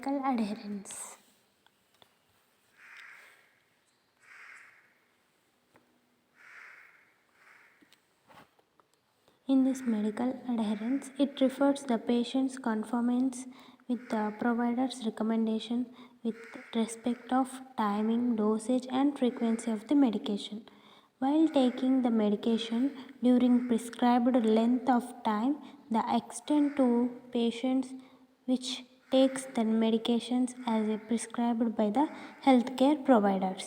medical adherence. In this medical adherence, it refers the patient's conformance with the provider's recommendation with respect of timing, dosage and frequency of the medication. While taking the medication during prescribed length of time, the extent to patients which takes the medications as prescribed by the healthcare providers.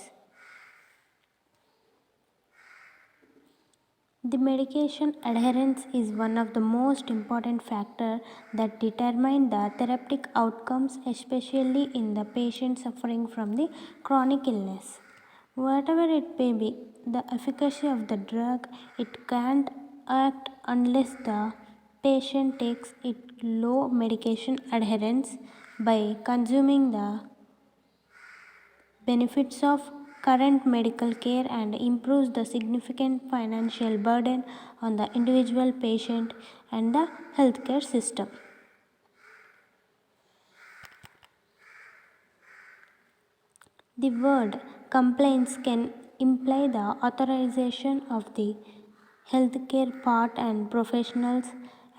The medication adherence is one of the most important factors that determine the therapeutic outcomes, especially in the patient suffering from the chronic illness. Whatever it may be, the efficacy of the drug, it can't act unless the patient takes it low medication adherence by consuming the benefits of current medical care and improves the significant financial burden on the individual patient and the healthcare system. The word complaints can imply the authorization of the healthcare part and professionals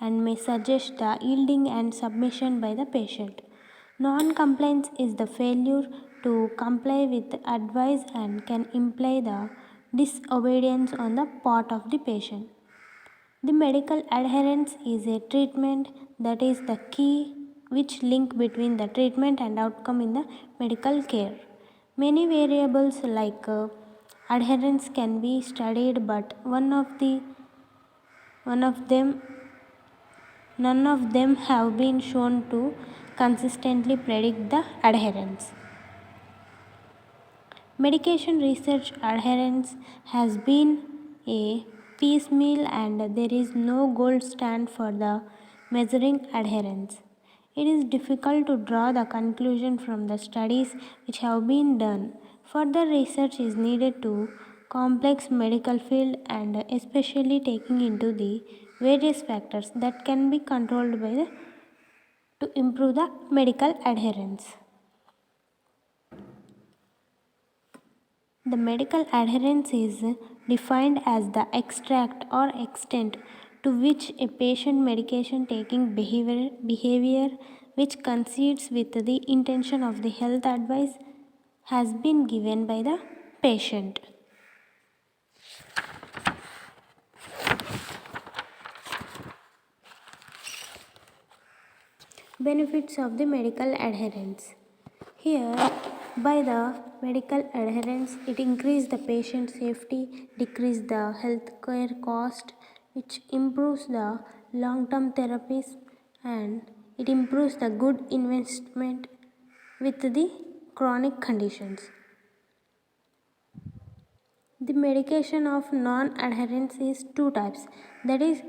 and may suggest the yielding and submission by the patient. Non compliance is the failure to comply with advice and can imply the disobedience on the part of the patient. The medical adherence is a treatment that is the key which link between the treatment and outcome in the medical care. Many variables like adherence can be studied, but one of them none of them have been shown to consistently predict the adherence. Medication research adherence has been a piecemeal and there is no gold standard for the measuring adherence. It is difficult to draw the conclusion from the studies which have been done. Further research is needed to complex medical field and especially taking into the various factors that can be controlled by the to improve the medical adherence. The medical adherence is defined as the extract or extent to which a patient medication taking behavior which coincides with the intention of the health advice has been given by the patient. Benefits of the medical adherence. Here, by the medical adherence, it increases the patient safety, decrease the healthcare cost, which improves the long-term therapies, and it improves the good investment with the chronic conditions. The medication of non-adherence is two types, that is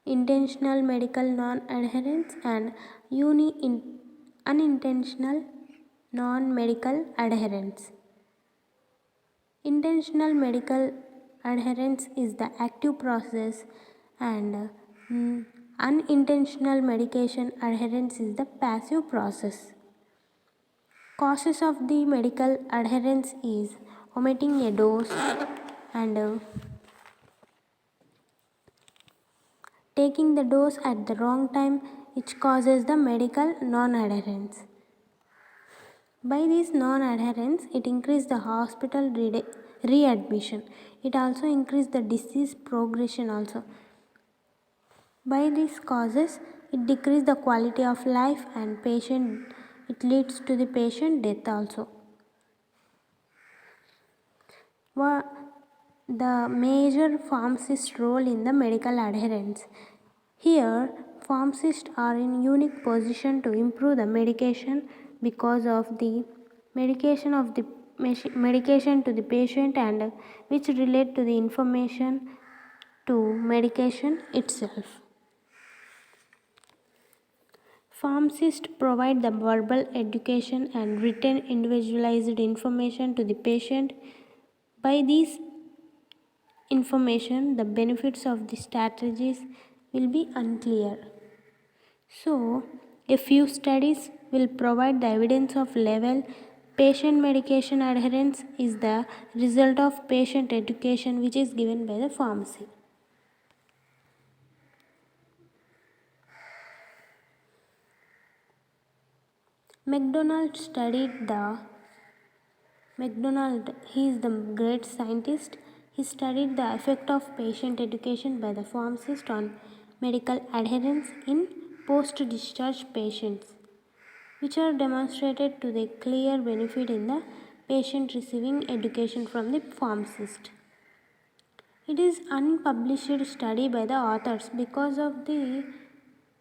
intentional medical non-adherence and unintentional non-medical adherence. Intentional medical adherence is the active process and unintentional medication adherence is the passive process. Causes of the medical adherence is omitting a dose and taking the dose at the wrong time, which causes the medical non-adherence. By this non-adherence, it increases the hospital readmission. It also increases the disease progression also. By these causes, it decreases the quality of life and it leads to the patient death also. The major pharmacist role in the medical adherence. Here, pharmacists are in unique position to improve the medication because of the medication to the patient and which relate to the information to medication itself. Pharmacists provide the verbal education and written individualized information to the patient. By these information, the benefits of the strategies will be unclear. So, A few studies will provide the evidence of level. Patient medication adherence is the result of patient education which is given by the pharmacy. McDonald studied the McDonald, he is the great scientist. He studied the effect of patient education by the pharmacist on medical adherence in post-discharge patients, which are demonstrated to the clear benefit in the patient receiving education from the pharmacist. It is unpublished study by the authors because of the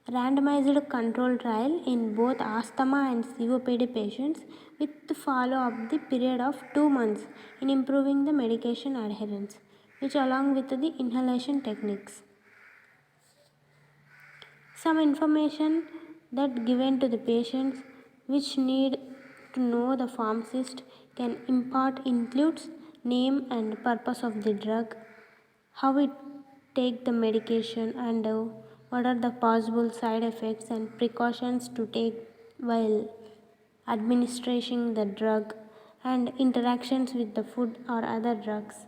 randomized control trial in both asthma and COPD patients with follow-up the period of 2 months in improving the medication adherence, which along with the inhalation techniques. Some information that given to the patients which need to know the pharmacist can impart includes name and purpose of the drug, how it take the medication, and what are the possible side effects and precautions to take while administering the drug, and interactions with the food or other drugs,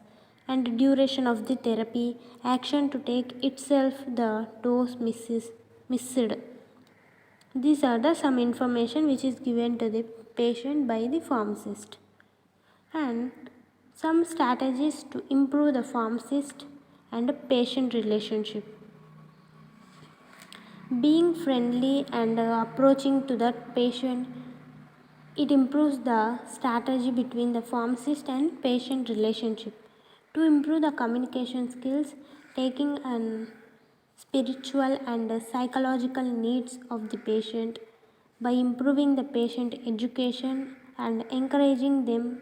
and duration of the therapy, action to take itself, the dose missed. These are the some information which is given to the patient by the pharmacist. And some strategies to improve the pharmacist and patient relationship. Being friendly and approaching to that patient, it improves the strategy between the pharmacist and patient relationship. To improve the communication skills, taking an spiritual and psychological needs of the patient by improving the patient education and encouraging them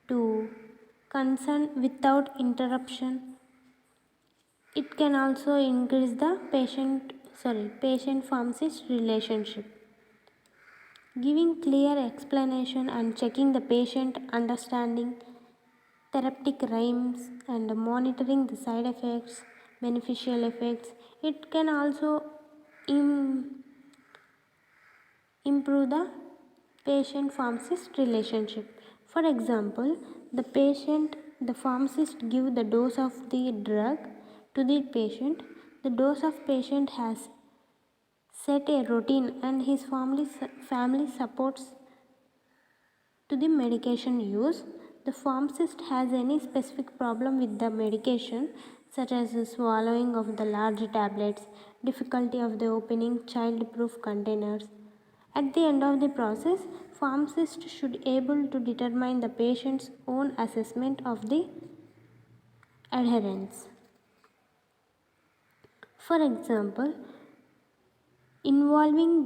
to concern without interruption. It can also increase the patient pharmacist relationship. Giving clear explanation and checking the patient understanding, therapeutic rhymes, and monitoring the side effects, beneficial effects. It can also improve the patient pharmacist relationship. For example, the pharmacist give the dose of the drug to the patient. The dose of patient has set a routine and his family supports to the medication use. The pharmacist has any specific problem with the medication, such as the swallowing of the large tablets, difficulty of the opening child-proof containers. At the end of the process, pharmacist should able to determine the patient's own assessment of the adherence. For example, involving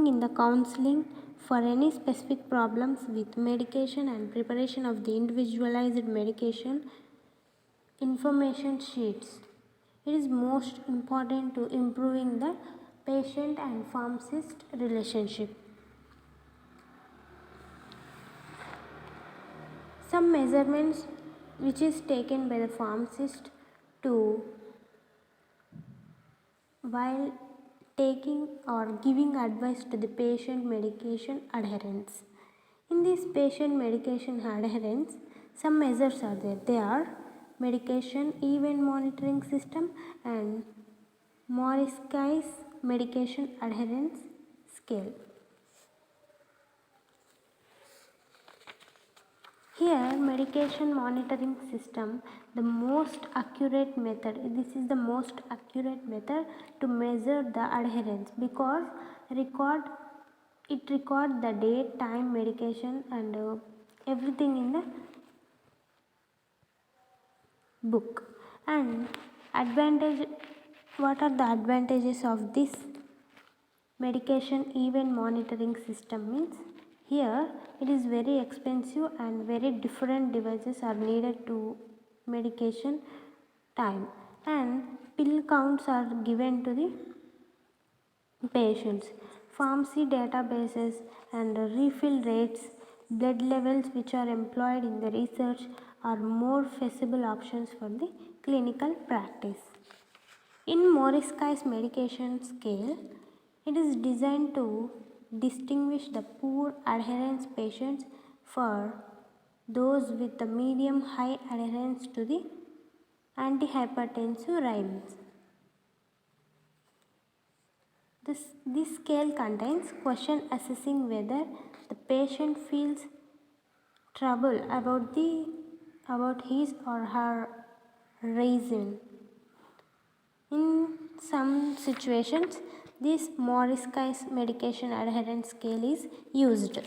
in the counseling for any specific problems with medication and preparation of the individualized medication information sheets. It is most important to improving the patient and pharmacist relationship. Some measurements which is taken by the pharmacist to while taking or giving advice to the patient medication adherence. In this patient medication adherence, some measures are there. They are medication event monitoring system and Morrisky's medication adherence scale. Here, medication monitoring system, the most accurate method. This is the most accurate method to measure the adherence because it record the date, time, medication, and everything in the book. And advantage. What are the advantages of this medication event monitoring system? Means here it is very expensive and very different devices are needed to medication time, and pill counts are given to the patients. Pharmacy databases and refill rates, blood levels which are employed in the research are more feasible options for the clinical practice. In Morrisky's medication scale, It is designed to distinguish the poor adherence patients for those with the medium high adherence to the antihypertensive rhymes. This scale contains question assessing whether the patient feels trouble about his or her reason. In some situations, this Morris medication adherence scale is used.